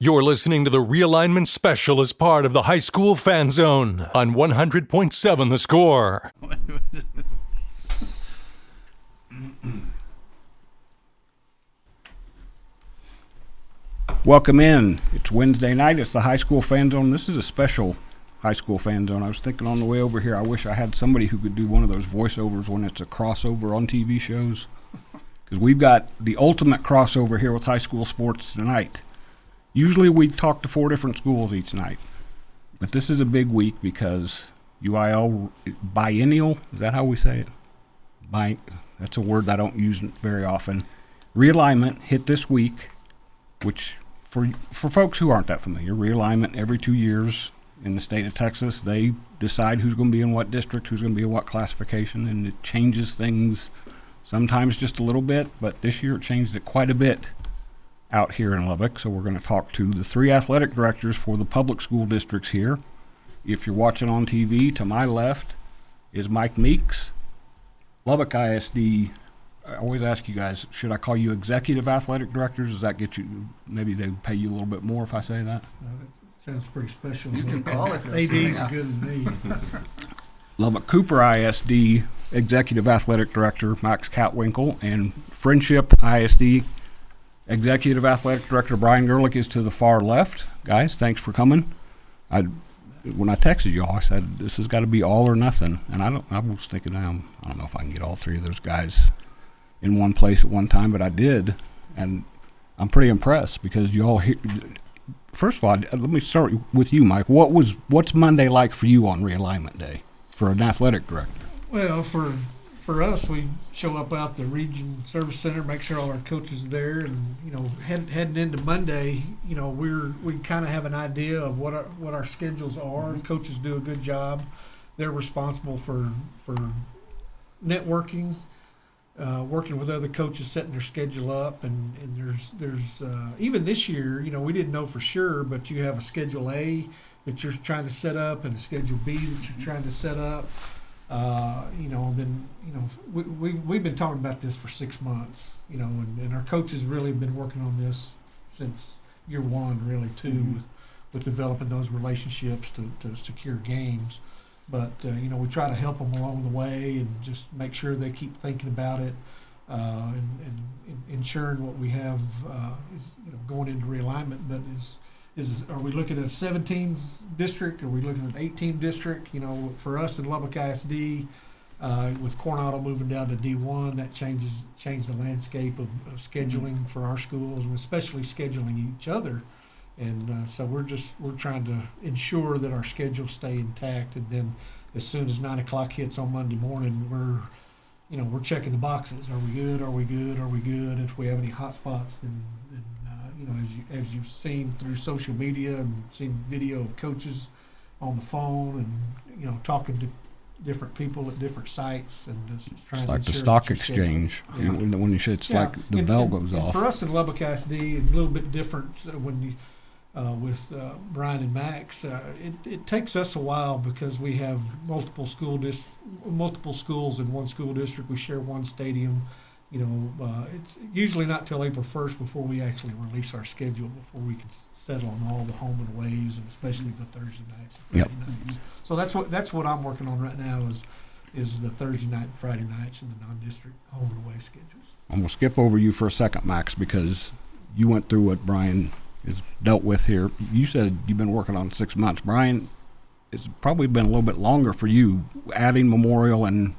You're listening to the Realignment Special as part of the High School Fan Zone on 100.7 The Score. Welcome in. It's Wednesday night. It's the High School Fan Zone. This is a special High School Fan Zone. I was thinking on the way over here, I wish I had somebody who could do one of those voiceovers when it's a crossover on TV shows. Because we've got the ultimate crossover here with high school sports tonight. Usually we talk to 4 different schools each night. But this is a big week because UIL biennial, is that how we say it? That's a word I don't use very often. Realignment hit this week, which for folks who aren't that familiar, realignment every 2 years in the state of Texas, they decide who's going to be in what district, who's going to be in what classification, and it changes things sometimes just a little bit, but this year it changed it quite a bit out here in Lubbock. So we're going to talk to the 3 athletic directors for the public school districts here. If you're watching on TV, to my left is Mike Meeks, Lubbock ISD. I always ask you guys, should I call you executive athletic directors? Does that get you, maybe they pay you a little bit more if I say that? That sounds pretty special. You can call it AD's as good as me. Lubbock Cooper ISD executive athletic director Max Katttwinkel, and Friendship ISD executive athletic director Bryan Gerlich is to the far left. Guys, thanks for coming. When I texted y'all, I said this has got to be all or nothing, and I was thinking, I don't know if I can get all 3 of those guys in one place at one time, but I did, and I'm pretty impressed because y'all here. First of all, let me start with you, Mike. What's Monday like for you on realignment day for an athletic director? Well, for us, we show up out the region service center, make sure all our coaches are there, and heading into Monday, we kind of have an idea of what our schedules are. Coaches do a good job. They're responsible for networking, working with other coaches, setting their schedule up, and there's even this year, we didn't know for sure, but you have a Schedule A that you're trying to set up and a Schedule B that you're trying to set up. We've been talking about this for 6 months, and our coaches really have been working on this since year one, really, too, with developing those relationships to secure games. But, we try to help them along the way and just make sure they keep thinking about it, and ensuring what we have is, going into realignment. But are we looking at a 17 district? Are we looking at an 18 district? For us in Lubbock ISD, with Coronado moving down to D1, that changed the landscape of scheduling for our schools, and especially scheduling each other. And so we're trying to ensure that our schedules stay intact. And then as soon as 9 o'clock hits on Monday morning, we're checking the boxes. Are we good? Are we good? Are we good? If we have any hot spots, then as you've seen through social media and seen video of coaches on the phone and talking to different people at different sites, and just trying it's like to the stock exchange. Yeah. When you say it's like the bell goes off. For us in Lubbock ISD, it's a little bit different when you with Bryan and Max. It takes us a while because we have multiple schools in one school district. We share one stadium. It's usually not till April 1st before we actually release our schedule, before we can settle on all the home and aways, and especially the Thursday nights and Friday nights. So that's what I'm working on right now is the Thursday night and Friday nights and the non-district home and away schedules. I'm going to skip over you for a second, Max, because you went through what Bryan has dealt with here. You said you've been working on 6 months. Bryan, it's probably been a little bit longer for you, adding Memorial and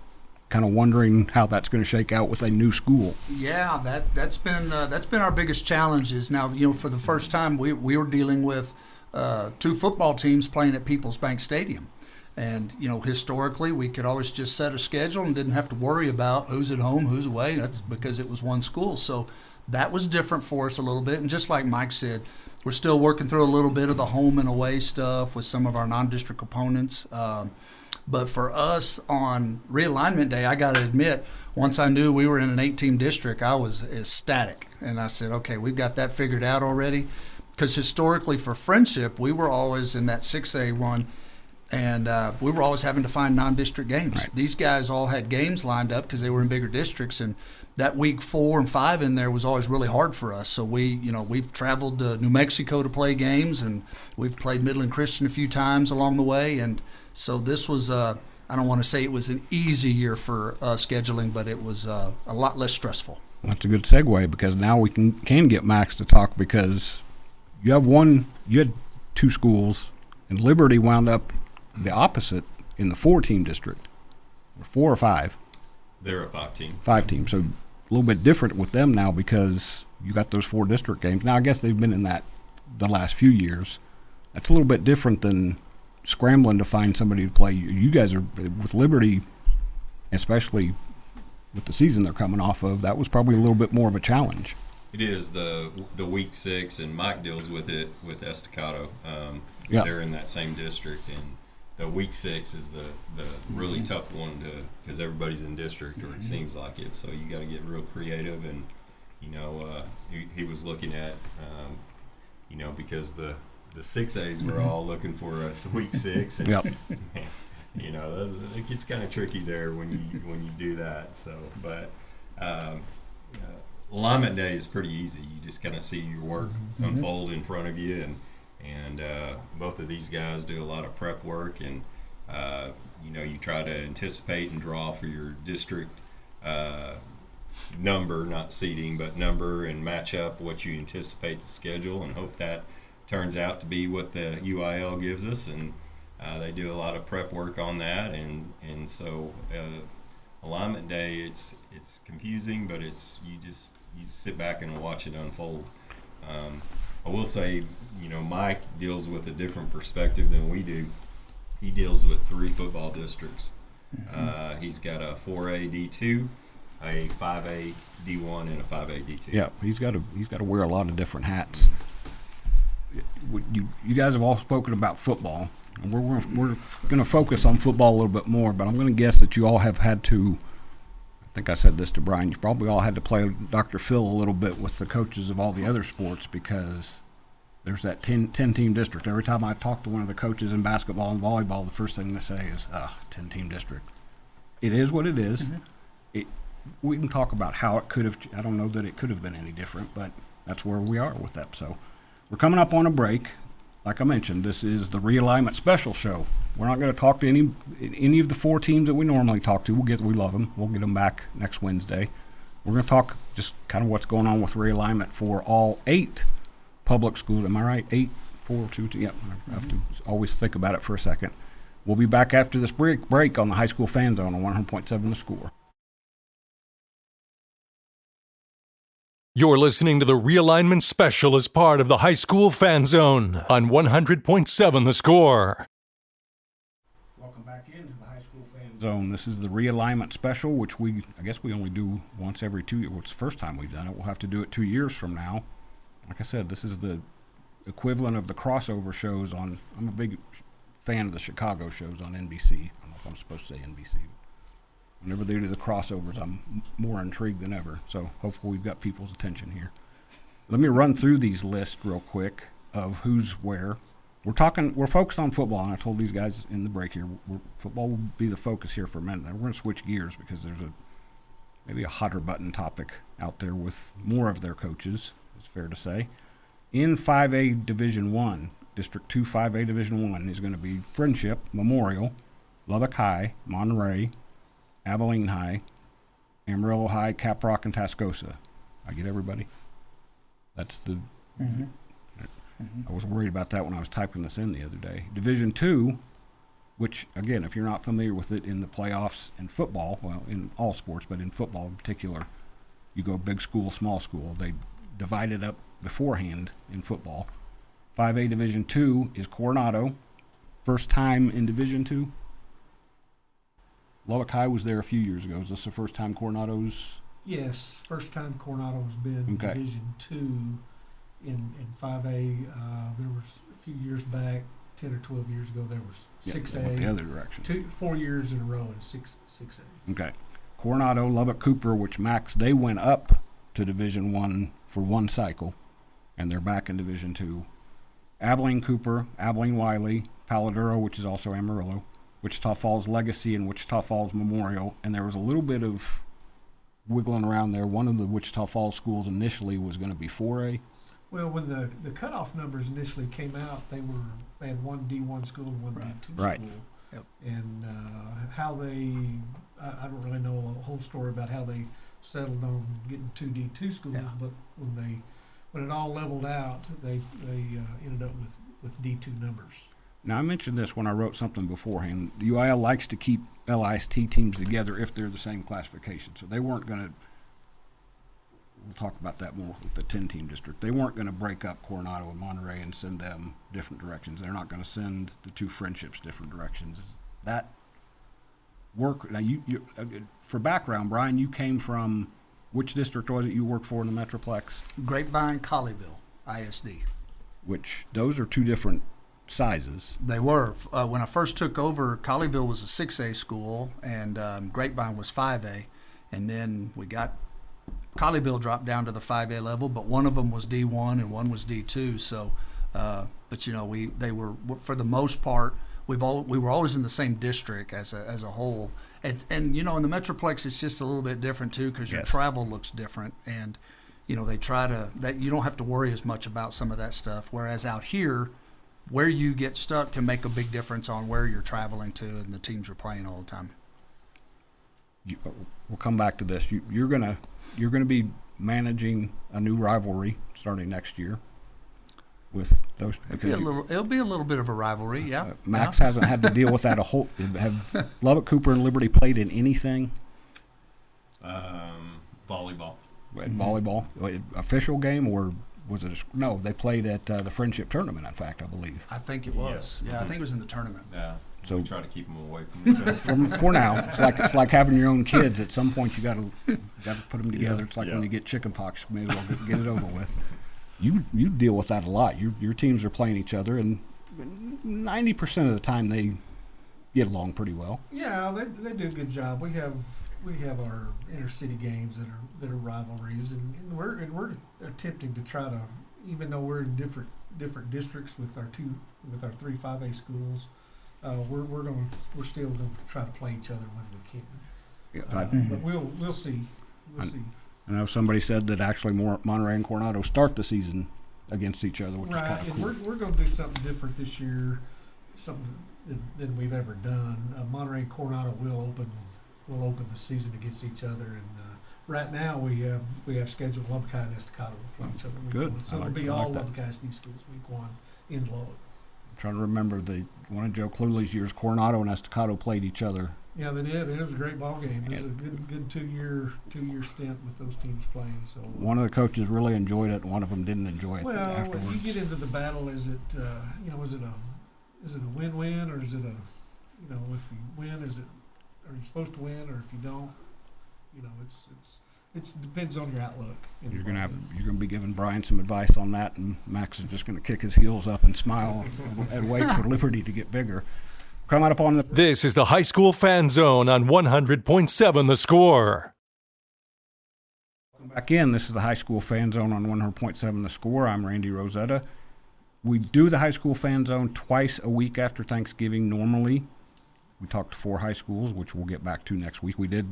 kind of wondering how that's going to shake out with a new school. Yeah, that's been our biggest challenge. Is now, for the first time we were dealing with 2 football teams playing at People's Bank Stadium, and historically we could always just set a schedule and didn't have to worry about who's at home, who's away. That's because it was one school. So that was different for us a little bit. And just like Mike said, we're still working through a little bit of the home and away stuff with some of our non-district opponents. But for us on realignment day, I got to admit, once I knew we were in an 8-team district, I was ecstatic. And I said, okay, we've got that figured out already. Because historically for Friendship, we were always in that 6A run. And we were always having to find non-district games. Right. These guys all had games lined up because they were in bigger districts, and that week 4 and 5 in there was always really hard for us. So we've traveled to New Mexico to play games, and we've played Midland Christian a few times along the way. And so this was I don't want to say it was an easy year for scheduling, but it was a lot less stressful. That's a good segue, because now we can get Max to talk, because you had 2 schools, and Liberty wound up the opposite in the 4-team district, or 4 or 5. They're a 5-team. 5-team. So a little bit different with them now, because you got those 4 district games. Now I guess they've been in that the last few years. That's a little bit different than scrambling to find somebody to play. You guys are with Liberty, especially with the season they're coming off of. That was probably a little bit more of a challenge. It is the week 6, and Mike deals with it with Estacado. Yeah. They're in that same district, and the week 6 is the really tough one because everybody's in district, or it seems like it. So you got to get real creative, and he was looking at because the 6As were all looking for us week 6, and Yep. it gets kind of tricky there when you do that. So, but alignment day is pretty easy. You just kind of see your work unfold in front of you, and both of these guys do a lot of prep work, and you try to anticipate and draw for your district number, not seating, but number, and match up what you anticipate to schedule, and hope that turns out to be what the UIL gives us. And they do a lot of prep work on that, and so alignment day, it's confusing, but you just sit back and watch it unfold. I will say, Mike deals with a different perspective than we do. He deals with 3 football districts. He's got a 4A D2, a 5A D1, and a 5A D2. Yeah, he's got to wear a lot of different hats. You guys have all spoken about football, and we're going to focus on football a little bit more. But I'm going to guess that you all have had to. I think I said this to Bryan. You probably all had to play Dr. Phil a little bit with the coaches of all the other sports, because there's that 10-team district. Every time I talk to one of the coaches in basketball and volleyball, the first thing they say is, 10-team district. It is what it is. We can talk about how it could have. I don't know that it could have been any different, but that's where we are with that. So we're coming up on a break. Like I mentioned, this is the realignment special show. We're not going to talk to any of the 4 teams that we normally talk to. We love them. We'll get them back next Wednesday. We're going to talk just kind of what's going on with realignment for all 8 public schools. Am I right? 8, 4, 2, 2. Yep. I have to always think about it for a second. We'll be back after this break on the High School Fan Zone on 100.7 The Score. You're listening to the Realignment Special as part of the High School Fan Zone on 100.7 The Score. Welcome back into the High School Fan Zone. This is the Realignment Special, which I guess we only do once every 2 years. Well, it's the first time we've done it. We'll have to do it 2 years from now. Like I said, this is the equivalent of the crossover shows on. I'm a big fan of the Chicago shows on NBC. I don't know if I'm supposed to say NBC. Whenever they do the crossovers, I'm more intrigued than ever. So hopefully we've got people's attention here. Let me run through these lists real quick of who's where. We're focused on football, and I told these guys in the break here, football will be the focus here for a minute. Then we're going to switch gears, because there's maybe a hotter button topic out there with more of their coaches, it's fair to say. In 5A Division 1, District 2 5A Division 1 is going to be Friendship, Memorial, Lubbock High, Monterey, Abilene High, Amarillo High, Caprock, and Tascosa. I get everybody? That's the... I was worried about that when I was typing this in the other day. Division 2, which, again, if you're not familiar with it in the playoffs in football, well, in all sports, but in football in particular, you go big school, small school. They divide it up beforehand in football. 5A Division 2 is Coronado. First time in Division 2. Lubbock High was there a few years ago. Is this the first time Coronado's? Yes, first time Coronado's been Okay. Division 2 in 5A. There was a few years back, 10 or 12 years ago, there was Yeah, 6A. they went the other direction. 4 years in a row in 6A. Okay. Coronado, Lubbock, Cooper, which Max, they went up to Division 1 for one cycle, and they're back in Division 2. Abilene, Cooper, Abilene, Wiley, Palo Duro, which is also Amarillo, Wichita Falls Legacy, and Wichita Falls Memorial. And there was a little bit of wiggling around there. One of the Wichita Falls schools initially was going to be 4A. Well, when the cutoff numbers initially came out, they had one D1 school and one D2 Right. school. Yep. And how I don't really know a whole story about how they settled on getting two D2 schools, Yeah. but when it all leveled out, they ended up with D2 numbers. Now, I mentioned this when I wrote something beforehand. The UIL likes to keep LIST teams together if they're the same classification. So they weren't going to, we'll talk about that more with the 10-team district. They weren't going to break up Coronado and Monterey and send them different directions. They're not going to send the two friendships different directions. Is that work? Now, you for background, Bryan, you came from, which district was it you worked for in the Metroplex? Grapevine, Colleyville, ISD. Which, those are two different sizes. They were. When I first took over, Colleyville was a 6A school, and Grapevine was 5A. And then Colleyville dropped down to the 5A level, but one of them was D1 and one was D2. So, but they were, for the most part, we were always in the same district as a whole. And in the Metroplex, it's just a little bit different too, because your Yes. travel looks different, and they try that you don't have to worry as much about some of that stuff. Whereas out here, where you get stuck can make a big difference on where you're traveling to and the teams you're playing all the time. We'll come back to this. You're gonna be managing a new rivalry starting next year with those. It'll be a little bit of a rivalry, yeah. Max hasn't had to deal with that a whole. Have Lubbock, Cooper, and Liberty played in anything? Volleyball. Volleyball, official game, or was it? No, they played at the Friendship Tournament. In fact, I believe. I think it was. Yes. Yeah, I think it was in the tournament. Yeah. So- We try to keep them away from each other. For now, it's like having your own kids. At some point, you got to put them together. It's like when you get chicken pox. May as well get it over with. You deal with that a lot. Your teams are playing each other, and 90% of the time they get along pretty well. Yeah, they do a good job. We have our intercity games that are rivalries, and we're attempting to try to, even though we're in different districts with our 3 5A schools, we're still going to try to play each other when we can. But we'll see. We'll see. I know somebody said that actually Monterey and Coronado start the season against each other, which is kind Right, of and cool. we're going to do something different this year, something than we've ever done. Monterey and Coronado will open the season against each other, and right now we have scheduled Lubbock and Estacado to play each other. Week Good. one. So I it'll be like all that. Lubbock ISD schools week one in Lubbock. I'm trying to remember one of Joe Cluley's years, Coronado and Estacado played each other. Yeah, they did. It was a great ball game. It was a good 2-year stint with those teams playing. So One of the coaches really enjoyed it, and one of them didn't enjoy it well, afterwards. when you get into the battle, is it is it a win-win, or is it if you win, are you supposed to win, or if you don't, it depends on your outlook. in the You're gonna ball. be giving Bryan some advice on that, and Max is just gonna kick his heels up and smile and wait for Liberty to get bigger. Coming up on the This is the High School Fan Zone on 100.7 The Score. back in. This is the High School Fan Zone on 100.7 The Score. I'm Randy Rosetta. We do the High School Fan Zone twice a week after Thanksgiving normally. We talked to 4 high schools, which we'll get back to next week. We did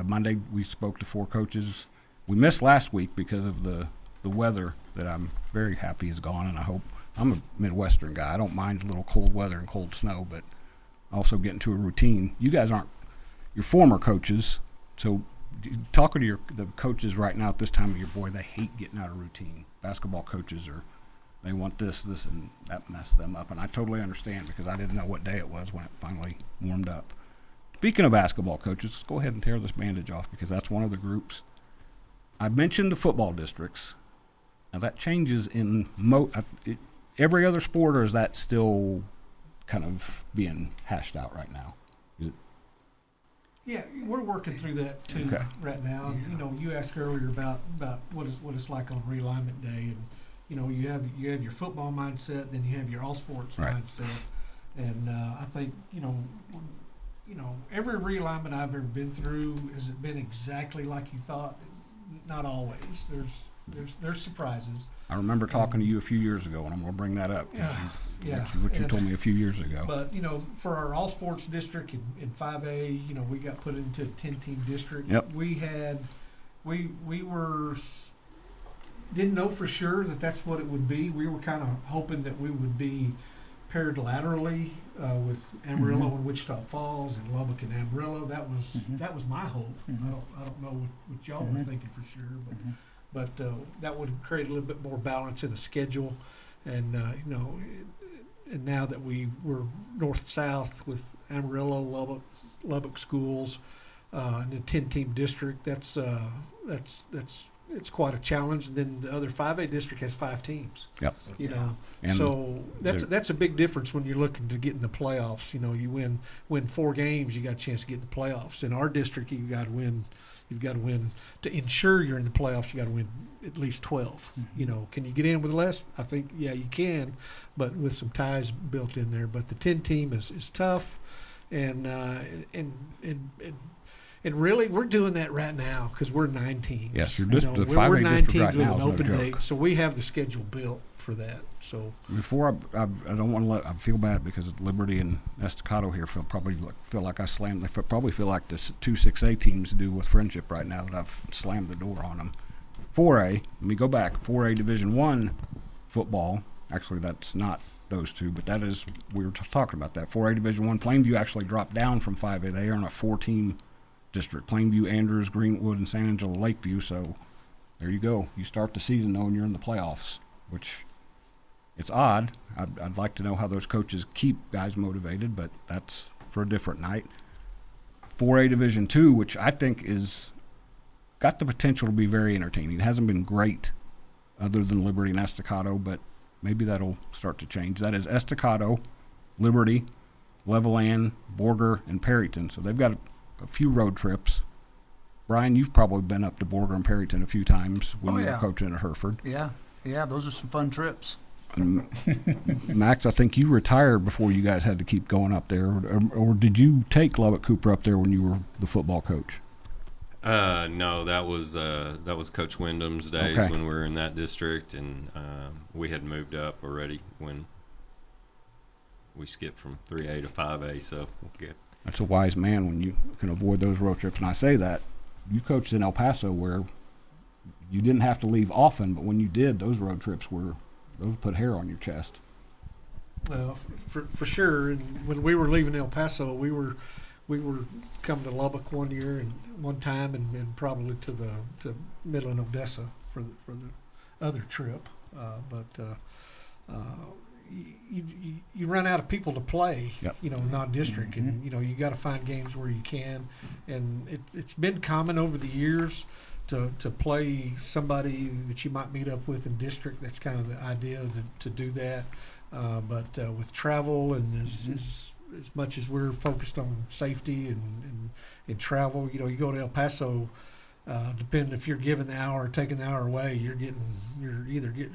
Monday. We spoke to 4 coaches. We missed last week because of the weather that I'm very happy is gone, and I hope I'm a Midwestern guy. I don't mind a little cold weather and cold snow, but also get into a routine. You guys aren't your former coaches, so talking to the coaches right now at this time of year, boy, they hate getting out of routine. Basketball coaches they want this, and that messed them up, and I totally understand because I didn't know what day it was when it finally warmed up. Speaking of basketball coaches, let's go ahead and tear this bandage off because that's one of the groups. I mentioned the football districts. Now that changes in every other sport, or is that still kind of being hashed out right now? Yeah, we're working through that too Okay. right now. You asked earlier about what it's like on realignment day, and you have your football mindset, then you have your all sports Right. mindset, and I think every realignment I've ever been through, has it been exactly like you thought? Not always. There's surprises. I remember talking to you a few years ago, and I'm going to bring that up. 'Cause Yeah. Yeah. Which you told me a few years ago. But, for our all sports district in 5A, we got put into a 10-team district. Yep. Didn't know for sure that that's what it would be. We were kind of hoping that we would be paired laterally with Amarillo and Wichita Falls and Lubbock and Amarillo. That was my hope. I don't know what y'all were thinking for sure, but that would create a little bit more balance in the schedule. And and now that we're north-south with Amarillo, Lubbock schools, in a 10-team district, that's it's quite a challenge. And then the other 5A district has 5 teams. Yep. And so that's a big difference when you're looking to get in the playoffs. You win 4 games, you got a chance to get in the playoffs. In our district, you've got to win to ensure you're in the playoffs. You got to win at least 12. Can you get in with less? I think you can, but with some ties built in there. But the 10 team is tough, and really we're doing that right now because we're 9 teams. Yes, the 5A we're 9 district teams right with now an is no open joke. date, so we have the schedule built for that. So before I don't want to I feel bad because Liberty and Estacado here feel like I slammed. They probably feel like the 2 6A teams do with Friendship right now that I've slammed the door on them. 4A, let me go back. 4A Division I football. Actually, that's not those two, but that is we were talking about that. 4A Division I. Plainview actually dropped down from 5A. They are in a 4-team district. Plainview, Andrews, Greenwood, and San Angelo Lakeview. So there you go. You start the season knowing you're in the playoffs, which it's odd. I'd like to know how those coaches keep guys motivated, but that's for a different night. 4A Division II, which I think is got the potential to be very entertaining. It hasn't been great other than Liberty and Estacado, but maybe that'll start to change. That is Estacado, Liberty, Levelland, Borger, and Perryton. So they've got a few road trips. Bryan, you've probably been up to Borger and Perryton a few times when you were coaching at Hereford. Yeah, those are some fun trips. Max, I think you retired before you guys had to keep going up there, or did you take Lubbock Cooper up there when you were the football coach? No, that was Coach Wyndham's days when we were in that district, and we had moved up already when we skipped from 3A to 5A. So we'll get. That's a wise man when you can avoid those road trips. And I say that you coached in El Paso where you didn't have to leave often, but when you did, those road trips those put hair on your chest. Well, for sure. And when we were leaving El Paso, we were coming to Lubbock one time and probably to Midland, Odessa for the other trip. You run out of people to play, non-district, and you got to find games where you can. And it's been common over the years to play somebody that you might meet up with in district. That's kind of the idea to do that. But with travel and as much as we're focused on safety and travel, you go to El Paso. Depending if you're given the hour or taking the hour away,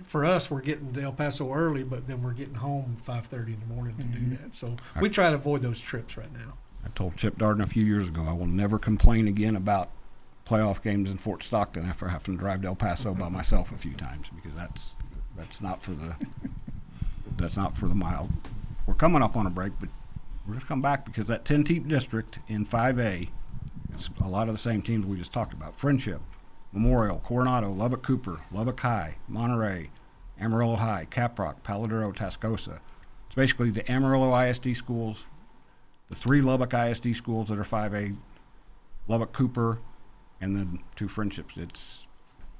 for us, we're getting to El Paso early, but then we're getting home at 5:30 in the morning to do that. So we try to avoid those trips right now. I told Chip Darden a few years ago I will never complain again about playoff games in Fort Stockton after having to drive to El Paso by myself a few times, because that's not for the mild. We're coming up on a break, but we're going to come back because that 10-team district in 5A, it's a lot of the same teams we just talked about. Friendship, Memorial, Coronado, Lubbock Cooper, Lubbock High, Monterey, Amarillo High, Caprock, Paladero, Tascosa. It's basically the Amarillo ISD schools, the 3 Lubbock ISD schools that are 5A, Lubbock Cooper, and then 2 Friendships. It's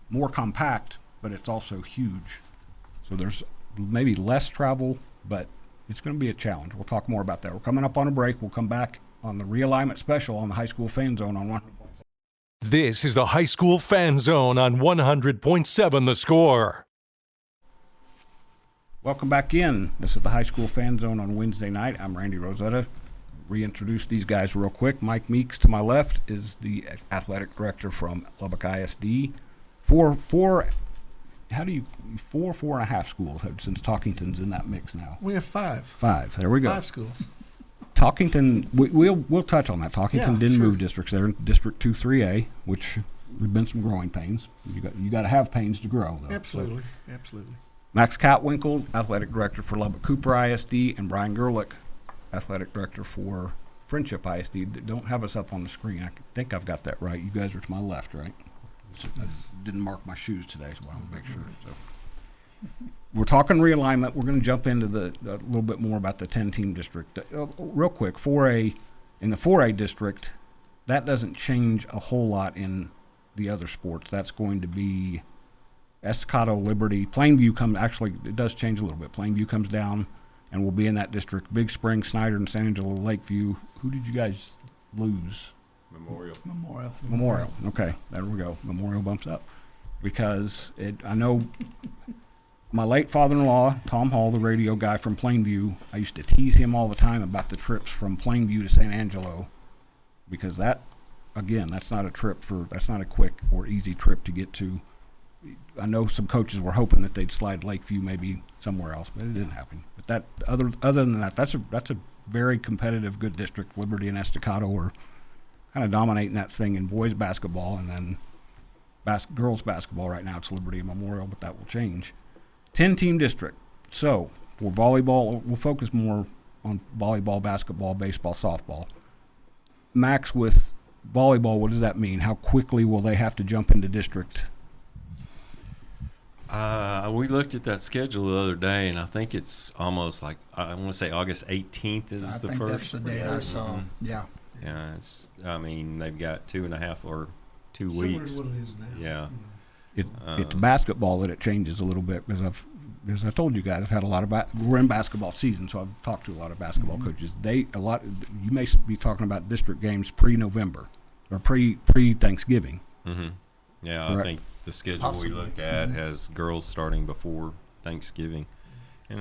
more compact, but it's also huge. So there's maybe less travel, but it's going to be a challenge. We'll talk more about that. We're coming up on a break. We'll come back on the realignment special on the High School Fan Zone on 100.7. This is the High School Fan Zone on 100.7 The Score. Welcome back in. This is the High School Fan Zone on Wednesday night. I'm Randy Rosetta. Reintroduce these guys real quick. Mike Meeks to my left is the athletic director from Lubbock ISD. Four and a half schools since Talkington's in that mix now. We have 5. 5. There we go. 5 schools. Talkington, we'll touch on that. Talkington didn't move districts. They're in District 2 3A, which there've been some growing pains. You got to have pains to grow, though. Absolutely. Max Katttwinkel, athletic director for Lubbock Cooper ISD, and Bryan Gerlich, athletic director for Friendship ISD. Don't have us up on the screen. I think I've got that right. You guys are to my left, right? I didn't mark my shoes today, so I want to make sure. So we're talking realignment. We're going to jump into a little bit more about the 10-team district. Real quick, in the 4A district, that doesn't change a whole lot in the other sports. That's going to be Estacado, Liberty, Plainview actually, it does change a little bit. Plainview comes down and will be in that district. Big Spring, Snyder, and San Angelo, Lakeview. Who did you guys lose? Memorial. Okay, there we go. Memorial bumps up. Because I know my late father-in-law, Tom Hall, the radio guy from Plainview, I used to tease him all the time about the trips from Plainview to San Angelo. Because that's not a quick or easy trip to get to. I know some coaches were hoping that they'd slide Lakeview maybe somewhere else, but it didn't happen. But that other than that, that's a very competitive, good district. Liberty and Estacado are kind of dominating that thing in boys basketball, and then girls basketball right now it's Liberty and Memorial, but that will change. 10-team district. So for volleyball, we'll focus more on volleyball, basketball, baseball, softball. Max, with volleyball, what does that mean? How quickly will they have to jump into district? We looked at that schedule the other day, and I think it's almost like I want to say August 18th is the I think first. that's the date I saw. Mhm. Yeah. Yeah, they've got 2.5 or 2 Similar weeks. to what it is now. Yeah. It's basketball that it changes a little bit because as I told you guys, I've had a lot of we're in basketball season, so I've talked to a lot of basketball coaches. You may be talking about district games pre-November or pre-Thanksgiving. Mm-hmm. Yeah, Correct. I think the schedule Possibly. we looked at has girls starting before Thanksgiving, and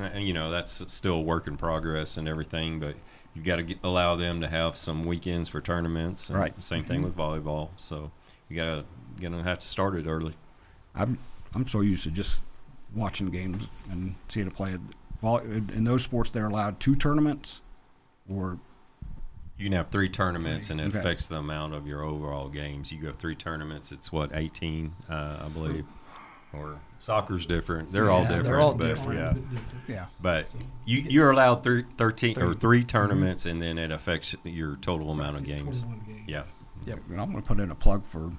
that's still a work in progress and everything. But you got to allow them to have some weekends for tournaments. And Right. Same thing with volleyball. So you gonna have to start it early. I'm so used to just watching games and seeing it play. In those sports, they're allowed 2 tournaments, or You can have 3 tournaments, and it Okay. affects the amount of your overall games. You go 3 tournaments, it's 18, I believe. Or soccer's different. They're all Yeah, different. they're all but different. Yeah. A bit different. Yeah. But you're allowed 13 or 3 Mm-hmm. tournaments, and then it affects your total amount of games. 21 games. Yeah. and I'm going to put in a plug for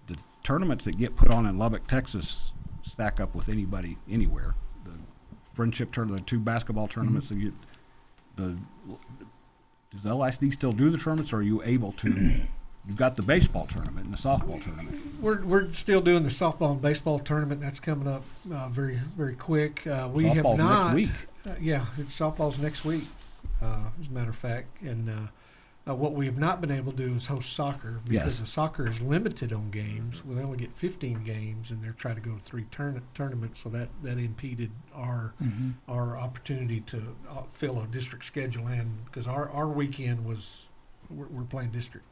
the tournaments that get put on in Lubbock, Texas, stack up with anybody anywhere. The friendship tournament, the 2 basketball tournaments that does the LISD still do the tournaments, or are you able to? You've got the baseball tournament and the softball tournament. We're still doing the softball and baseball tournament. That's coming up very, very quick. We have Softball's not. next week. Yeah, it's softball's next week, as a matter of fact. And what we have not been able to do is host soccer because Yes. the soccer is limited on games. We only get 15 games, and they're trying to go to 3 tournaments, so that impeded our opportunity to fill a district schedule in because our weekend was we're playing district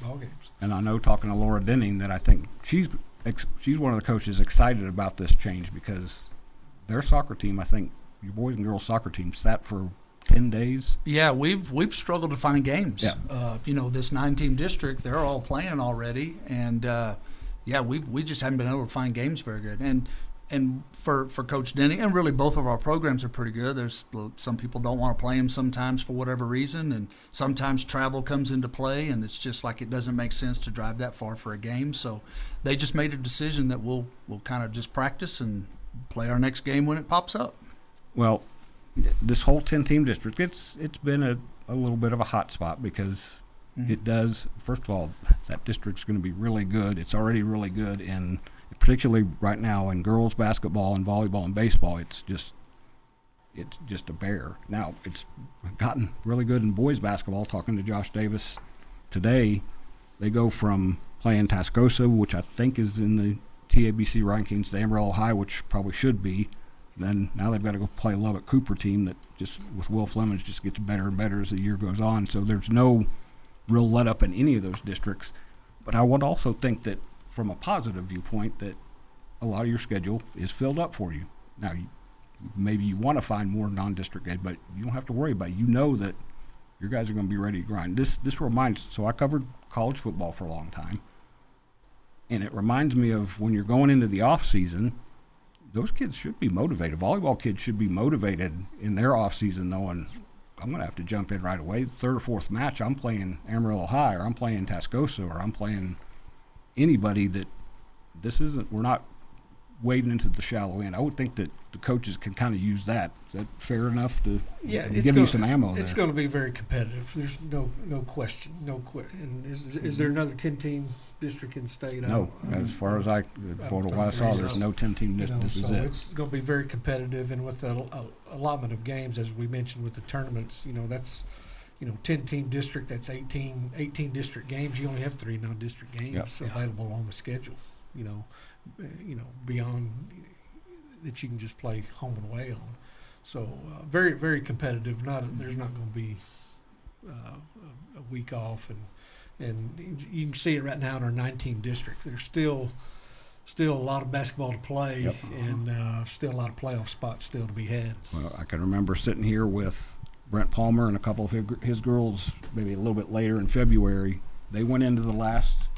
ball games. And I know, talking to Laura Denning, that I think she's one of the coaches excited about this change because their soccer team, I think your boys and girls soccer team, sat for 10 days. Yeah, we've struggled to find games. Yeah. This 9-team district, they're all playing already, and we just haven't been able to find games very good. And for Coach Denny, and really both of our programs are pretty good. There's some people don't want to play them sometimes for whatever reason, and sometimes travel comes into play, and it's just like it doesn't make sense to drive that far for a game. So they just made a decision that we'll kind of just practice and play our next game when it pops up. Well, this whole 10-team district, it's been a little bit of a hot spot because it does, first of all, that district's going to be really good. It's already really good, and particularly right now in girls basketball and volleyball and baseball, it's just a bear. Now, it's gotten really good in boys basketball. Talking to Josh Davis today, they go from playing Tascosa, which I think is in the TABC rankings, to Amarillo High, which probably should be. Then now they've got to go play a Lubbock Cooper team that just, with Will Flemings, just gets better and better as the year goes on. So there's no real let up in any of those districts. But I would also think that from a positive viewpoint that a lot of your schedule is filled up for you. Now, maybe you want to find more non-district games, but you don't have to worry about it. You know that your guys are going to be ready to grind. This reminds, so I covered college football for a long time, and it reminds me of when you're going into the off season, those kids should be motivated. Volleyball kids should be motivated in their off season, knowing I'm going to have to jump in right away. Third or fourth match, I'm playing Amarillo High, or I'm playing Tascosa, or I'm playing anybody that this isn't. We're not wading into the shallow end. I would think that the coaches can kind of use that. Is that fair enough to give you some ammo there? It's going to be very competitive. There's no question. And is there another 10-team district in the state? No, as far as for what I saw, there's no 10-team district. This is it. It's going to be very competitive, and with the allotment of games, as we mentioned with the tournaments, that's 10-team district. That's 18 district games. You only have 3 non-district games available on the schedule. Beyond that you can just play home and away on. So very, very competitive. There's not going to be a week off, and you can see it right now in our 9-team district. There's still a lot of basketball to play, and still a lot of playoff spots still to be had. Well, I can remember sitting here with Brent Palmer and a couple of his girls, maybe a little bit later in February. They went into the last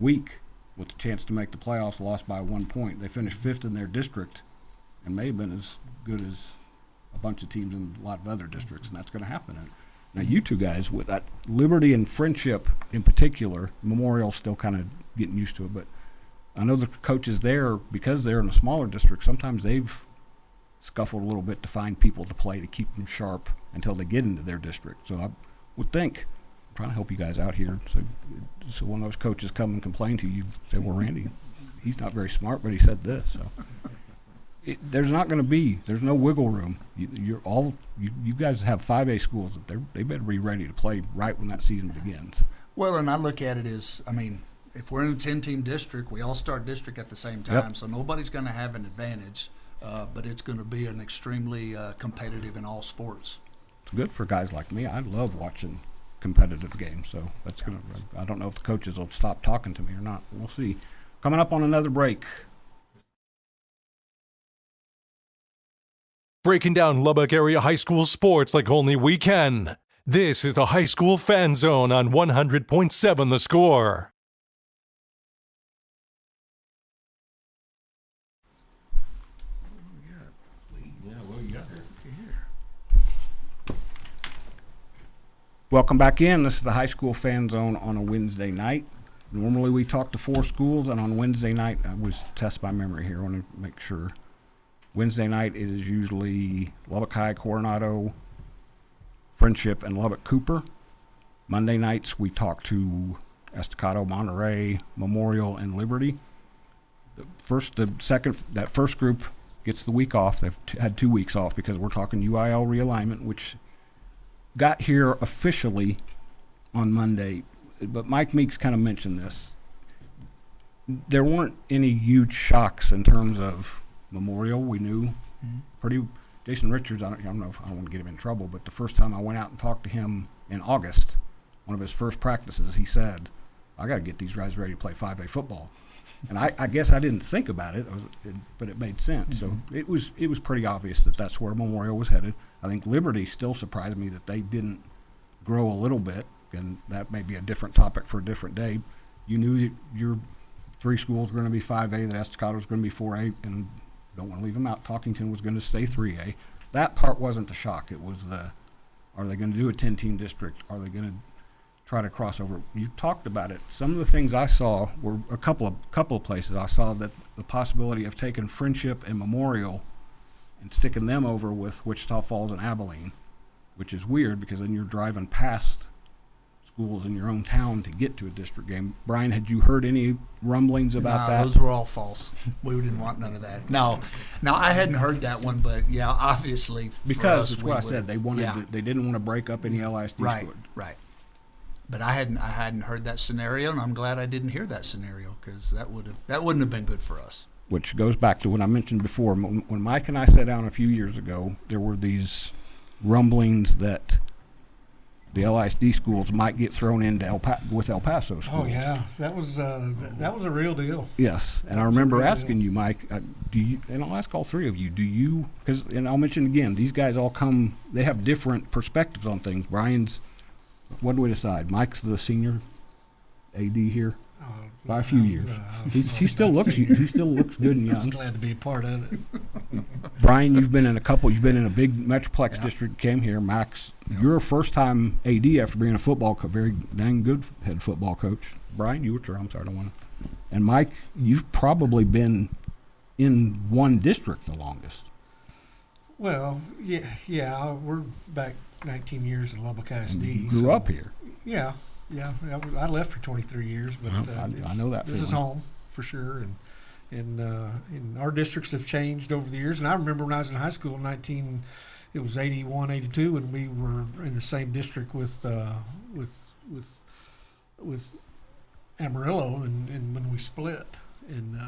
week with the chance to make the playoffs, lost by 1 point. They finished 5th in their district and may have been as good as a bunch of teams in a lot of other districts, and that's going to happen. Now, you two guys, with that Liberty and Friendship in particular, Memorial still kind of getting used to it, but I know the coaches there, because they're in a smaller district, sometimes they've scuffled a little bit to find people to play to keep them sharp until they get into their district. So I would think, I'm trying to help you guys out here, so when those coaches come and complain to you, you say, well, Randy, he's not very smart, but he said this. So there's no wiggle room. You guys have 5A schools that they better be ready to play right when that season begins. Well, and I look at it as, if we're in a 10-team district, we all start district at the same time, so nobody's going to have an advantage, but it's going to be an extremely competitive in all sports. It's good for guys like me. I love watching competitive games, so that's gonna. I don't know if the coaches will stop talking to me or not. We'll see. Coming up on another break. Breaking down Lubbock area high school sports like only we can. This is the High School Fan Zone on 100.7 The Score. Welcome back in. This is the High School Fan Zone on a Wednesday night. Normally we talk to 4 schools, and on Wednesday night, I was test by memory here. I want to make sure. Wednesday night it is usually Lubbock High, Coronado, Friendship, and Lubbock Cooper. Monday nights we talk to Estacado, Monterey, Memorial, and Liberty. That first group gets the week off. They've had 2 weeks off because we're talking UIL realignment, which got here officially on Monday, but Mike Meeks kind of mentioned this. There weren't any huge shocks in terms of Memorial. We knew Jason Richards, I don't know if I don't want to get him in trouble, but the first time I went out and talked to him in August, one of his first practices, he said, I got to get these guys ready to play 5A football. And I guess I didn't think about it, but it made sense. So it was pretty obvious that that's where Memorial was headed. I think Liberty still surprised me that they didn't grow a little bit, and that may be a different topic for a different day. You knew your 3 schools were going to be 5A, that Estacado was going to be 4A, and don't want to leave them out. Talkington was going to stay 3A. That part wasn't the shock. It was are they going to do a 10-team district? Are they going to try to cross over? You talked about it. Some of the things I saw were a couple of places. I saw that the possibility of taking Friendship and Memorial and sticking them over with Wichita Falls and Abilene, which is weird because then you're driving past schools in your own town to get to a district game. Bryan, had you heard any rumblings about that? Those were all false. We didn't want none of that. No, I hadn't heard that one, but yeah, obviously. Because that's what I said. They they didn't want to break up any LISD school. Right. But I hadn't heard that scenario, and I'm glad I didn't hear that scenario because that wouldn't have been good for us. Which goes back to what I mentioned before. When Mike and I sat down a few years ago, there were these rumblings that the LISD schools might get thrown into with El Paso schools. Oh yeah, that was a real deal. Yes, and I remember asking you, Mike, do you? And I'll ask all 3 of you, do you? And I'll mention again, these guys all come. They have different perspectives on things. Bryan's. What do we decide? Mike's the senior AD here. By a few years. He still looks good and I'm young. glad to be a part of it. Brian, you've been in a big Metroplex district, came here. Max, you're a first-time AD after being a very dang good head football coach. Brian, I'm sorry, I don't want to. And Mike, you've probably been in one district the longest. Well, yeah, we're back 19 years in Lubbock ISD. You grew up here. Yeah. I left for 23 years, but I know that this is feeling. home for sure, and our districts have changed over the years. And I remember when I was in high school, it was 81, 82, and we were in the same district with Amarillo, and when we split and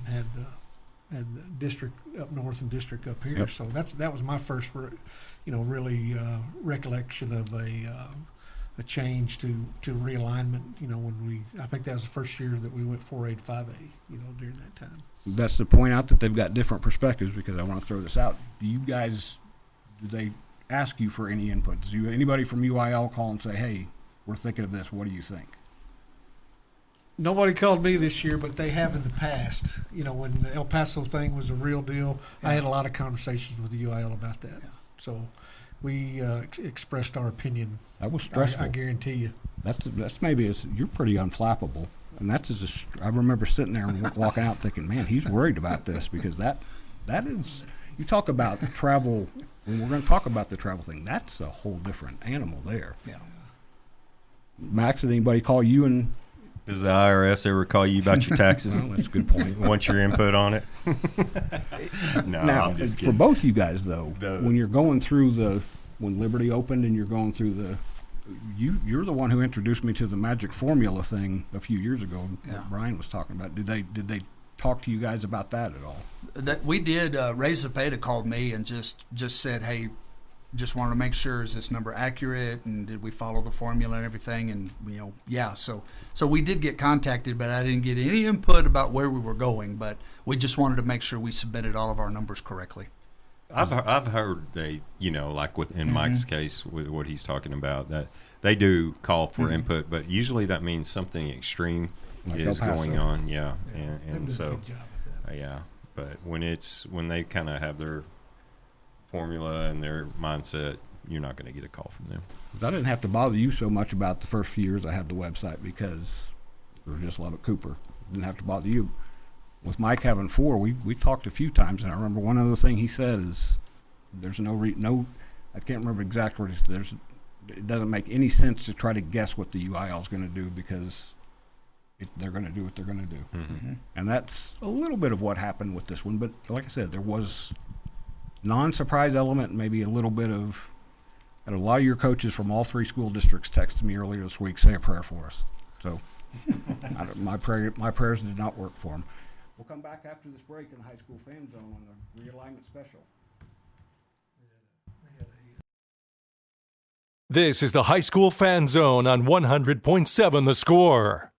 had the district up north and district up here. Yep. So that was my first, really recollection of a change to realignment. I think that was the first year that we went 4A to 5A. During that time. That's to point out that they've got different perspectives, because I want to throw this out. Do they ask you for any input? Does anybody from UIL call and say, hey, we're thinking of this, what do you think? Nobody called me this year, but they have in the past. When the El Paso thing was a real deal, I had a lot of conversations with the UIL about that. Yeah. So we expressed our opinion. That was stressful. I guarantee you. That's maybe you're pretty unflappable, and I remember sitting there and walking out thinking, man, he's worried about this, because that is, you talk about travel. When we're going to talk about the travel thing, that's a whole different animal there. Yeah. Max, did anybody call you and? Does the IRS ever call you about your taxes? Well, that's a good point. Want your input on it? No, Now, I'm just for kidding. both you guys though, when you're going through when Liberty opened and you're going through you're the one who introduced me to the magic formula thing a few years ago. Yeah. That Brian was talking about. Did they talk to you guys about that at all? That we did. Ray Zepeda called me and just said, hey, just wanted to make sure, is this number accurate, and did we follow the formula and everything? And yeah. So we did get contacted, but I didn't get any input about where we were going. But we just wanted to make sure we submitted all of our numbers correctly. I've heard they, like in Mike's case with what he's talking about, that they do call for input, but usually that means something extreme Like is El Paso. going on. Yeah, They've done and a so good job with that. yeah. But when they kind of have their formula and their mindset, you're not going to get a call from them. 'Cause I didn't have to bother you so much about the first few years I had the website, because it was just Lubbock Cooper. Didn't have to bother you. With Mike having 4, we talked a few times, and I remember one other thing he said is, there's no I can't remember exactly what he said. It doesn't make any sense to try to guess what the UIL is going to do, because they're going to do what they're going to do. Mm-hmm. And that's a little bit of what happened with this one. But like I said, there was non-surprise element, maybe a little bit of, and a lot of your coaches from all 3 school districts texted me earlier this week, say a prayer for us. So my prayers did not work for them. We'll come back after this break in the High School Fan Zone on the realignment special. This is the High School Fan Zone on 100.7 The Score.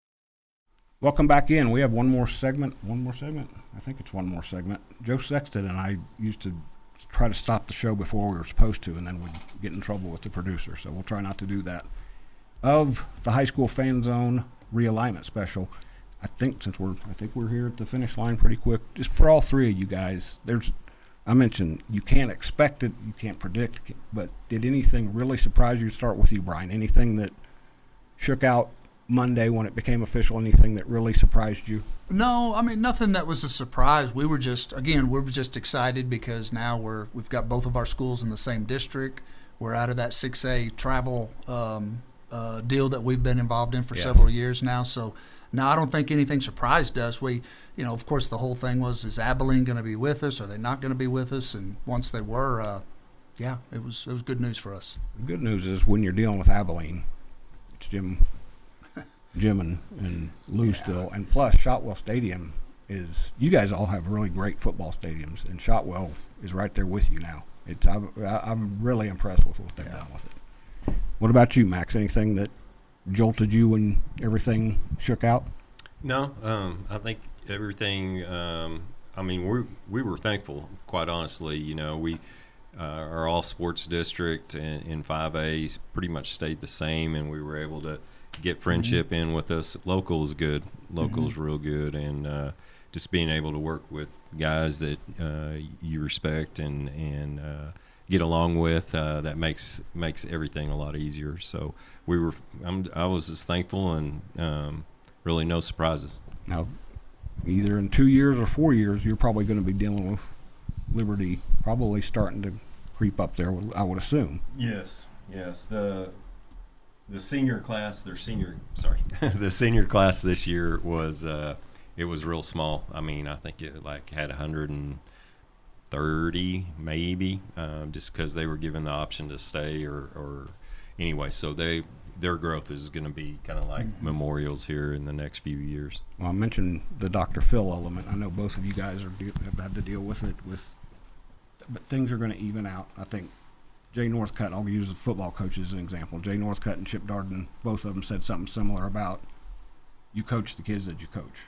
Welcome back in. We have one more segment. I think it's one more segment. Joe Sexton and I used to try to stop the show before we were supposed to, and then we'd get in trouble with the producer, so we'll try not to do that. Of the High School Fan Zone realignment special, I think we're here at the finish line pretty quick. Just for all 3 of you guys, I mentioned you can't expect it, you can't predict, but did anything really surprise you? Start with you, Brian. Anything that shook out Monday when it became official? Anything that really surprised you? No, I mean, nothing that was a surprise. We were just excited because now we've got both of our schools in the same district. We're out of that 6A travel deal that we've been involved in for several years now. So, no, I don't think anything surprised us. We, of course, the whole thing was, is Abilene going to be with us? Are they not going to be with us? And once they were, it was good news for us. The good news is when you're dealing with Abilene, it's Jim and Lou still, and plus Shotwell Stadium is. You guys all have really great football stadiums, and Shotwell is right there with you now. I'm really impressed with what they've done with it. What about you, Max? Anything that jolted you when everything shook out? No, I think everything. I mean, we were thankful, quite honestly. We our all sports district in 5A pretty much stayed the same, and we were able to get friendship in with us. Local is good. Local is real good, and just being able to work with guys that you respect and get along with, that makes everything a lot easier. So I was just thankful, and really no surprises. Now, either in 2 years or 4 years, you're probably going to be dealing with Liberty probably starting to creep up there, I would assume. Yes. The senior class, the senior class this year was it was real small. I mean, I think it had 130 maybe, just because they were given the option to stay or anyway. So their growth is going to be kind of like Memorial's here in the next few years. Well, I mentioned the Dr. Phil element. I know both of you guys have had to deal with it, but things are going to even out. I think Jay Northcutt, I'll use the football coach as an example. Jay Northcutt and Chip Darden, both of them said something similar about you coach the kids that you coach.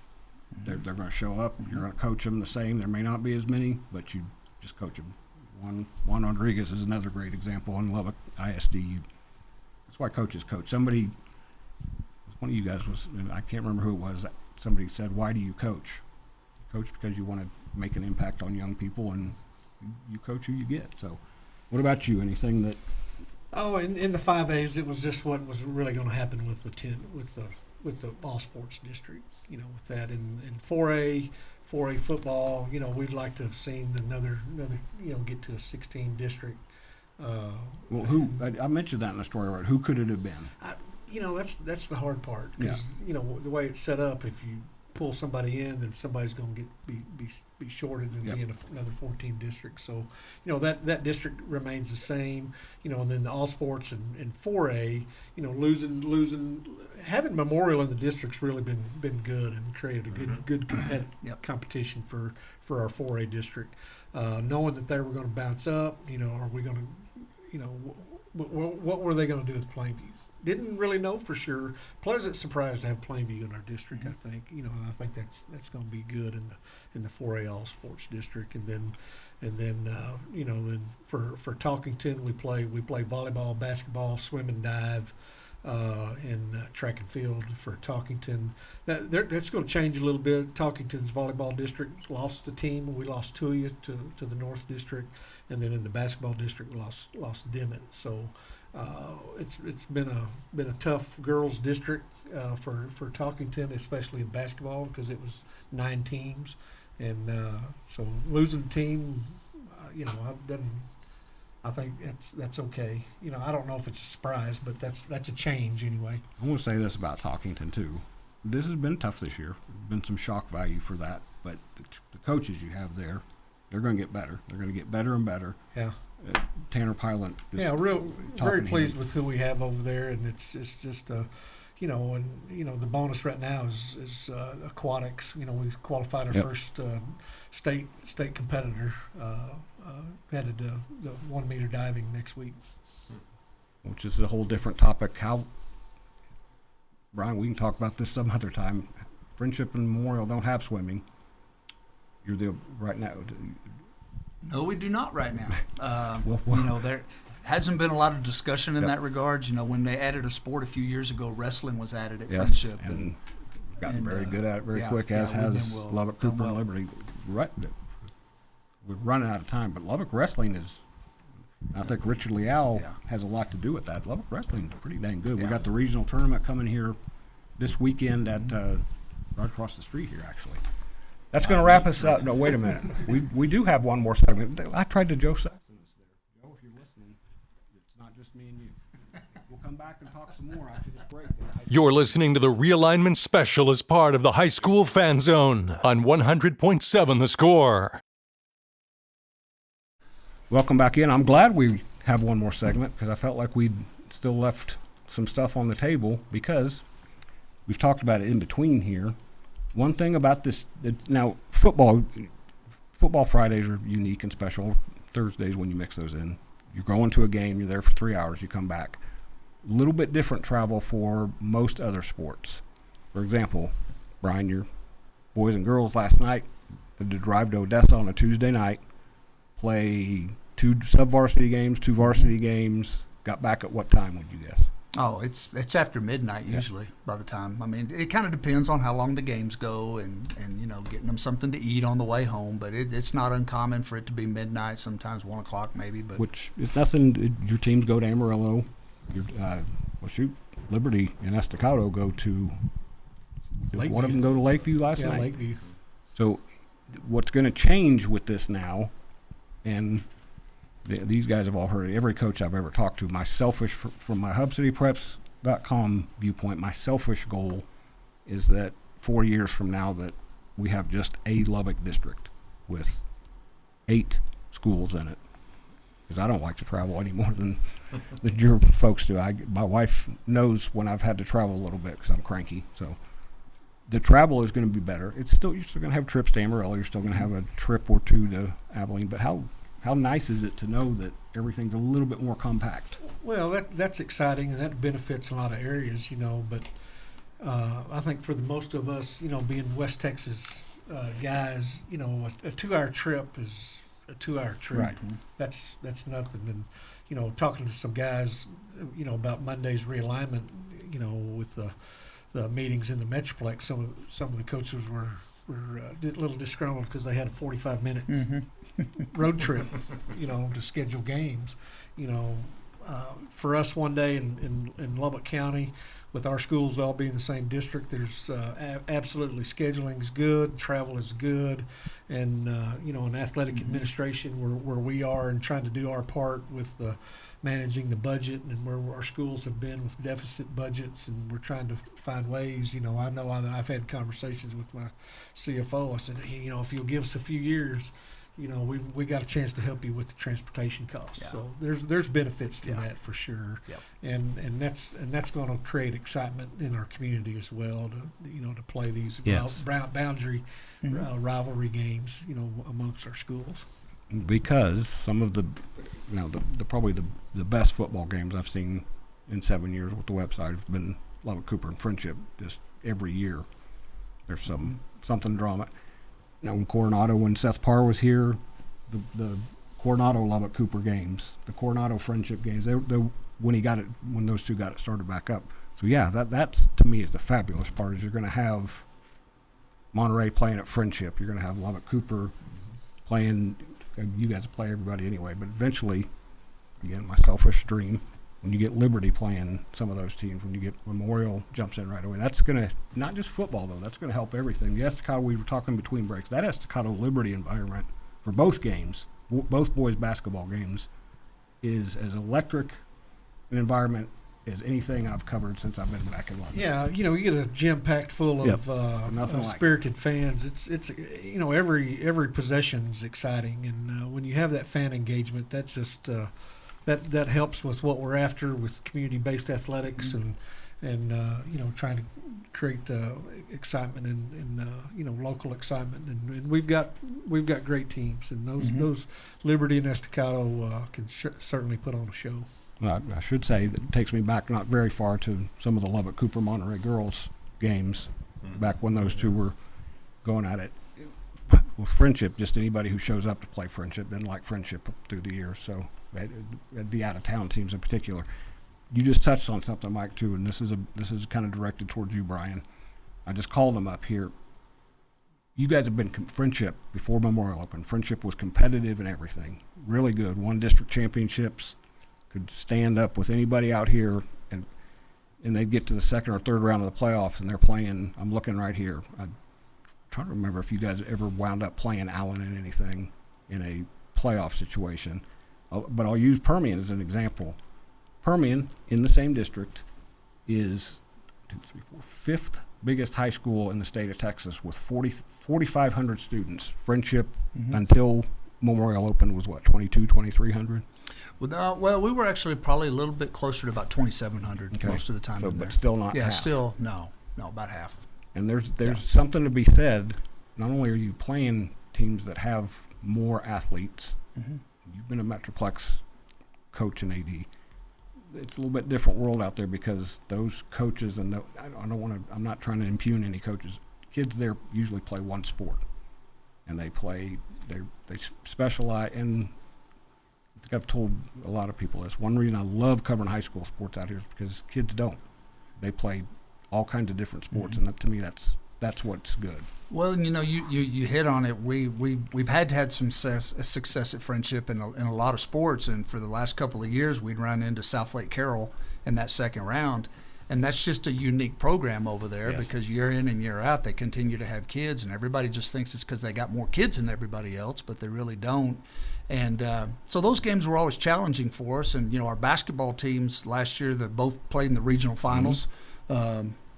They're going to show up. You're going to coach them the same. There may not be as many, but you just coach them. Juan Rodriguez is another great example in Lubbock ISD. That's why coaches coach. One of you guys was, I can't remember who it was, somebody said, why do you coach? You coach because you want to make an impact on young people, and you coach who you get. So what about you? Anything that? Oh, in the 5As, it was just what was really going to happen with the all sports district. With that in 4A football, we'd like to have seen another get to a 16 district. Well, I mentioned that in the story, right? Who could it have been? That's the hard part, because the way it's set up, if you pull somebody in, then somebody's going to be shorted and be in another 14 district. So that district remains the same. And then the all sports and 4A, losing having Memorial in the district's really been good and created a good competition for our 4A district. Knowing that they were going to bounce up, are we going to, what were they going to do with Plainview? Didn't really know for sure. Pleasant surprise to have Plainview in our district. I think and I think that's going to be good in the 4A all sports district. And then then for Talkington we play volleyball, basketball, swim and dive, and track and field for Talkington. That's going to change a little bit. Talkington's volleyball district lost a team. We lost Tuya to the North District, and then in the basketball district we lost Dimmitt. So. It's been a tough girls district for Talkington, especially in basketball, because it was 9 teams, and so losing a team, I think that's okay. I don't know if it's a surprise, but that's a change anyway. I want to say this about Talkington too. This has been tough this year. There's been some shock value for that, but the coaches you have there, they're going to get better. They're going to get better and better. Yeah. Tanner Pylant. Very pleased with who we have over there, and it's just the bonus right now is aquatics. We qualified our first state competitor, headed to the 1 meter diving next week, which is a whole different topic. Bryan, we can talk about this some other time. Friendship and Memorial don't have swimming. Right now. No, we do not right now. There hasn't been a lot of discussion in that regard. When they added a sport a few years ago, wrestling was added at Friendship. And gotten very good at it very quick, as has Lubbock, Cooper, and Liberty. Right, we're running out of time, but Lubbock wrestling is, I think Richard Leal has a lot to do with that. Lubbock wrestling is pretty dang good. We got the regional tournament coming here this weekend at right across the street here, actually. That's going to wrap us up. No, wait a minute. We do have one more segment. I tried to Joe Saxon this there. Joe, if you're listening, it's not just me and you. We'll come back and talk some more after this break. You're listening to the Realignment Special as part of the High School Fan Zone on 100.7 The Score. Welcome back in. I'm glad we have one more segment, because I felt like we'd still left some stuff on the table, because we've talked about it in between here. One thing about this, now football Fridays are unique and special. Thursdays, when you mix those in, you're going to a game, you're there for 3 hours, you come back. A little bit different travel for most other sports. For example, Bryan, your boys and girls last night had to drive to Odessa on a Tuesday night, play 2 sub-varsity games, 2 varsity games, got back at what time, would you guess? Oh, it's after midnight usually. By the time, I mean, it kind of depends on how long the games go, and getting them something to eat on the way home. But it's not uncommon for it to be midnight, sometimes 1 o'clock maybe. But Which is nothing. Your teams go to Amarillo. Your Liberty and Estacado go to. Did one of them go to Lakeview last night? Lakeview. So, what's going to change with this now, and these guys have all heard it. Every coach I've ever talked to, from my HubCityPreps.com viewpoint, my selfish goal is that 4 years from now that we have just a Lubbock district with 8 schools in it. Because I don't like to travel any more than your folks do. My wife knows when I've had to travel a little bit because I'm cranky. So the travel is going to be better. You're still going to have trips to Amarillo. You're still going to have a trip or two to Abilene. But how nice is it to know that everything's a little bit more compact? Well, that's exciting, and that benefits a lot of areas, But I think for the most of us, being West Texas guys, a 2-hour trip is a 2-hour trip. Right. That's nothing. And talking to some guys, about Monday's realignment, with the meetings in the Metroplex, some of the coaches were a little disgruntled because they had a 45-minute road trip, to schedule games. For us one day in Lubbock County, with our schools all being the same district, there's absolutely scheduling is good, travel is good, and an athletic administration where we are and trying to do our part with managing the budget and where our schools have been with deficit budgets, and we're trying to find ways. I know I've had conversations with my CFO. I said, hey, if you'll give us a few years, we got a chance to help you with the transportation costs. Yeah. So there's benefits to that for sure. Yep. And that's going to create excitement in our community as well to play these boundary rivalry games amongst our schools. Because some of the probably the best football games I've seen in 7 years with the website have been Lubbock Cooper and Friendship. Just every year there's something drama. Now, when Seth Parr was here, the Coronado Lubbock Cooper games, the Coronado Friendship games, when those two got it started back up. So yeah, that's to me is the fabulous part. Is you're going to have Monterey playing at Friendship, you're going to have Lubbock Cooper playing. You guys play everybody anyway, but eventually, again, my selfish dream, when you get Liberty playing some of those teams, when Memorial jumps in right away, that's going to, not just football though, that's going to help everything. The Estacado, we were talking between breaks, that Estacado Liberty environment for both games, both boys basketball games, is as electric an environment as anything I've covered since I've been back in London. Yeah, you get a gym packed full of spirited fans. It's every possession's exciting, and when you have that fan engagement, that just that helps with what we're after with community-based athletics and trying to create excitement and local excitement, and we've got great teams, and those Liberty and Estacado can certainly put on a show. I should say that it takes me back not very far to some of the Lubbock Cooper Monterey girls games, back when those two were going at it. With Friendship, just anybody who shows up to play Friendship didn't like Friendship through the years. So the out-of-town teams in particular. You just touched on something, Mike, too, and this is kind of directed towards you, Bryan. I just called them up here. You guys have been Friendship before Memorial Open. Friendship was competitive and everything, really good. Won district championships. Could stand up with anybody out here, and they'd get to the second or third round of the playoffs, and they're playing. I'm looking right here. I'm trying to remember if you guys ever wound up playing Allen in anything in a playoff situation. But I'll use Permian as an example. Permian, in the same district, is 5th biggest high school in the state of Texas with 4,500 students. Friendship until Memorial Open was what, 2,300? Well, we were actually probably a little bit closer to about 2,700 most of the time. So, in but there. still not Yeah, half. still, no, about half. And there's something to be said. Not only are you playing teams that have more athletes, you've been a Metroplex coach and AD. It's a little bit different world out there because those coaches, and I'm not trying to impugn any coaches. Kids there usually play one sport, and they specialize in think I've told a lot of people this. One reason I love covering high school sports out here is because kids don't. They play all kinds of different sports, and to me, that's what's good. Well, you hit on it. We've had some success at Friendship in a lot of sports, and for the last couple of years, we'd run into South Lake Carroll in that second round, and that's just a unique program over there because year in and year out, they continue to have kids, and everybody just thinks it's because they got more kids than everybody else, but they really don't. And so those games were always challenging for us, and our basketball teams last year that both played in the regional finals.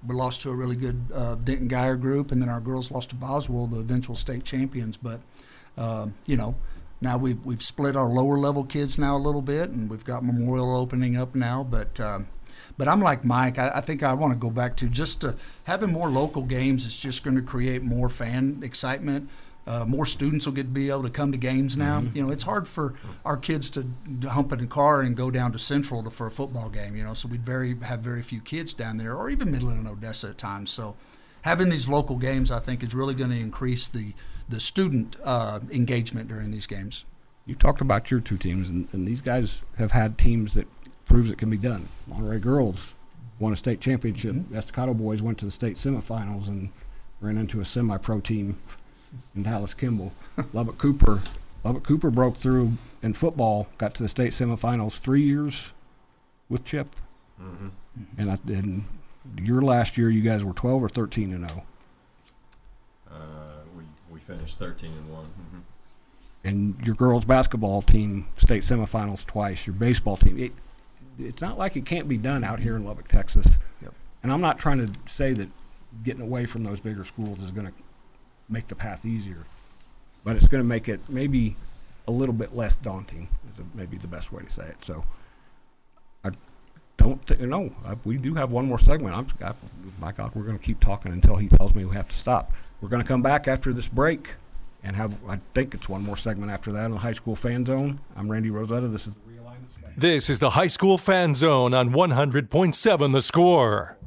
We lost to a really good Denton Geyer group, and then our girls lost to Boswell, the eventual state champions. But now we've split our lower level kids now a little bit, and we've got Memorial opening up now. But I'm like Mike. I think I want to go back to just having more local games. It's just going to create more fan excitement. More students will get to be able to come to games now. It's hard for our kids to hump in a car and go down to Central for a football game. So we'd have very few kids down there, or even Midland and Odessa at times. So having these local games, I think, is really going to increase the student engagement during these games. You talked about your two teams, and these guys have had teams that proves it can be done. Monterey girls won a state championship. Estacado boys went to the state semifinals and ran into a semi-pro team in Dallas Kimball. Lubbock Cooper broke through in football, got to the state semifinals 3 years with Chip. And your last year, you guys were 12 or 13-0. We finished 13-1. And your girls basketball team, state semifinals twice. Your baseball team, it's not like it can't be done out here in Lubbock, Texas. And I'm not trying to say that getting away from those bigger schools is going to make the path easier, but it's going to make it maybe a little bit less daunting is maybe the best way to say it. So I don't think, we do have one more segment. My God, we're going to keep talking until he tells me we have to stop. We're going to come back after this break and I think it's one more segment after that on the High School Fan Zone. I'm Randy Rosetta. This is the Realignment Special. This is the High School Fan Zone on 100.7 The Score.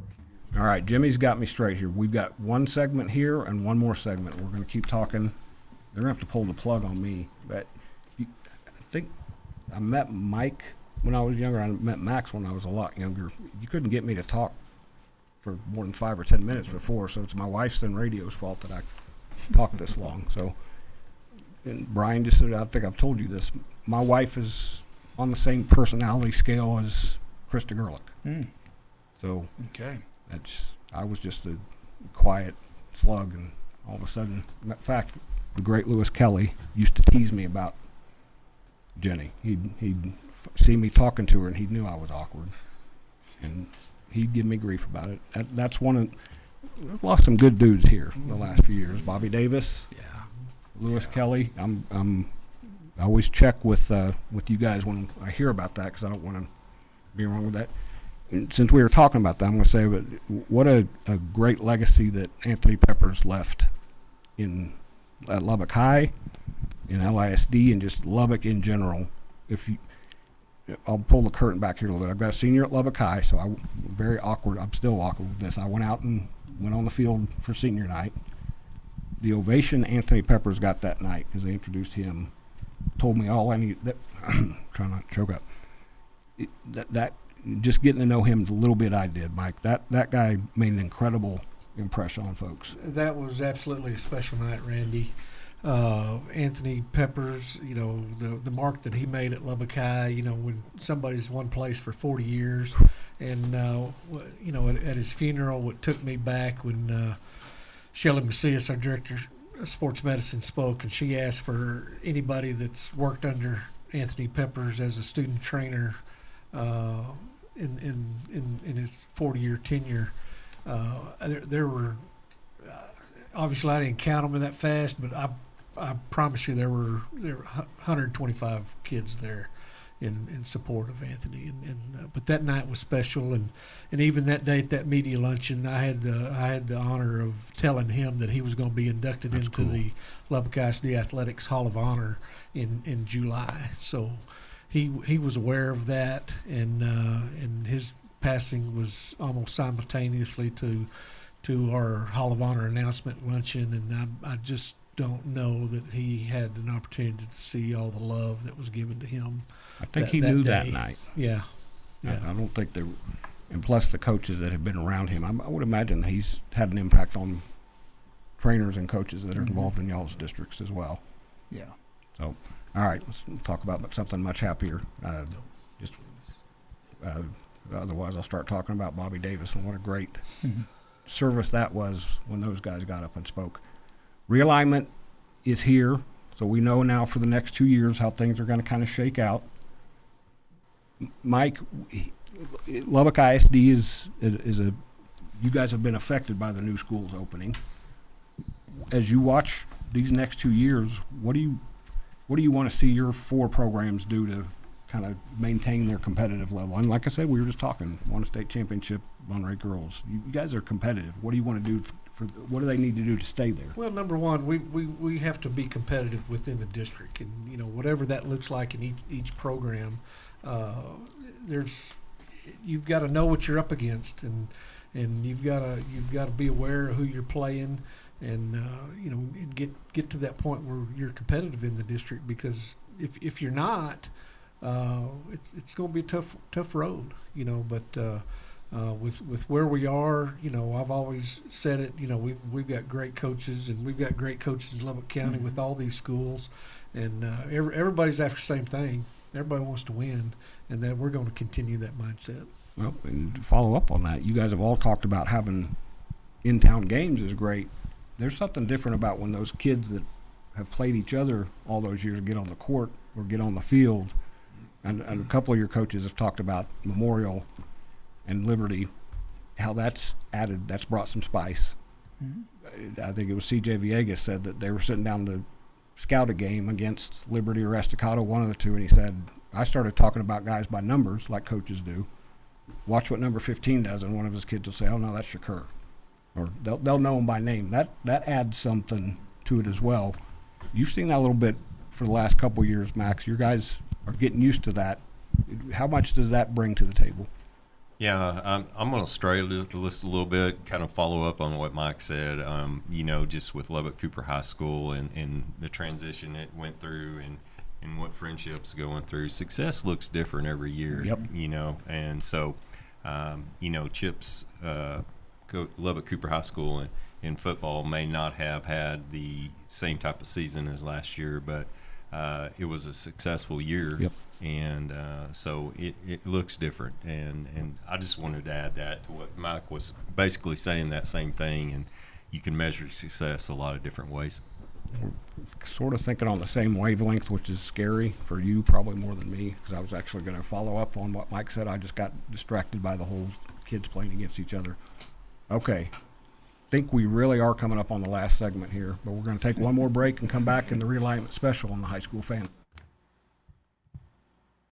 All right, Jimmy's got me straight here. We've got one segment here and one more segment. We're going to keep talking. They're going to have to pull the plug on me. But I think I met Mike when I was younger. I met Max when I was a lot younger. You couldn't get me to talk for more than 5 or 10 minutes before, so it's my wife's and radio's fault that I talked this long. So, and Bryan just said, I think I've told you this, my wife is on the same personality scale as Krista Gerlich. So. Okay. I was just a quiet slug, and all of a sudden, in fact, the great Lewis Kelly used to tease me about Jenny. He'd see me talking to her, and he knew I was awkward, and he'd give me grief about it. That's we've lost some good dudes here the last few years. Bobby Davis, Lewis Kelly. I always check with you guys when I hear about that because I don't want to be wrong with that. And since we were talking about that, I'm going to say, but what a great legacy that Anthony Peppers left at Lubbock High, in LISD, and just Lubbock in general. I'll pull the curtain back here a little bit. I've got a senior at Lubbock High, so I'm very awkward. I'm still awkward with this. I went out and went on the field for senior night. The ovation Anthony Peppers got that night because they introduced him told me all I need. Trying not to choke up. That just getting to know him the little bit I did, Mike, that guy made an incredible impression on folks. That was absolutely a special night, Randy. Anthony Peppers, the mark that he made at Lubbock High, when somebody's one place for 40 years. And, at his funeral, what took me back when Shelley Macias, our director of sports medicine, spoke, and she asked for anybody that's worked under Anthony Peppers as a student trainer in his 40-year tenure. There were obviously I didn't count them in that fast, but I promise you there were 125 kids there in support of Anthony. But that night was special, and even that day at that media luncheon, I had the honor of telling him that he was going to be inducted That's into cool. the Lubbock ISD Athletics Hall of Honor in July. So he was aware of that, and his passing was almost simultaneously to our Hall of Honor announcement luncheon, and I just don't know that he had an opportunity to see all the love that was given to him. I think that- he that knew day. that night. Yeah. Yeah. I don't think they were, and plus the coaches that have been around him, I would imagine he's had an impact on trainers and coaches that are involved in y'all's districts as well. Yeah. So, all right, let's talk about something much happier. Otherwise, I'll start talking about Bobby Davis and what a great service that was when those guys got up and spoke. Realignment is here, so we know now for the next 2 years how things are going to kind of shake out. Mike, Lubbock ISD is a. You guys have been affected by the new schools opening. As you watch these next 2 years, what do you want to see your 4 programs do to kind of maintain their competitive level? And like I said, we were just talking, won a state championship, Monterey girls. You guys are competitive. What do you want to do for what do they need to do to stay there? Well, number one, we have to be competitive within the district, and you know whatever that looks like in each program. You've got to know what you're up against, and you've got to be aware of who you're playing, and you know get to that point where you're competitive in the district. Because if you're not, it's going to be a tough road, you know. But with where we are, you know, I've always said it. You know, we've got great coaches, and we've got great coaches in Lubbock County with all these schools, and everybody's after the same thing. Everybody wants to win, and that we're going to continue that mindset. Well, and to follow up on that, you guys have all talked about having in-town games is great. There's something different about when those kids that have played each other all those years get on the court or get on the field. And a couple of your coaches have talked about Memorial and Liberty, how that's brought some spice. I think it was C.J. Villegas said that they were sitting down to scout a game against Liberty or Estacado, one of the two, and he said, I started talking about guys by numbers like coaches do. Watch what number 15 does, and one of his kids will say, oh, no, that's Shakur. Or they'll know him by name. That adds something to it as well. You've seen that a little bit for the last couple of years, Max. Your guys are getting used to that. How much does that bring to the table? Yeah, I'm going to stray the list a little bit, kind of follow up on what Mike said. You know, just with Lubbock Cooper High School and the transition it went through and what friendships going through. Success looks different every year. Yep. You know, and so, you know, Chip's Lubbock Cooper High School in football may not have had the same type of season as last year, but it was a successful year. Yep. And so it looks different, and I just wanted to add that to what Mike was basically saying, that same thing, and you can measure success a lot of different ways. We're sort of thinking on the same wavelength, which is scary for you probably more than me, because I was actually going to follow up on what Mike said. I just got distracted by the whole kids playing against each other. Okay. Think we really are coming up on the last segment here, but we're going to take one more break and come back in the realignment special on the high school fan.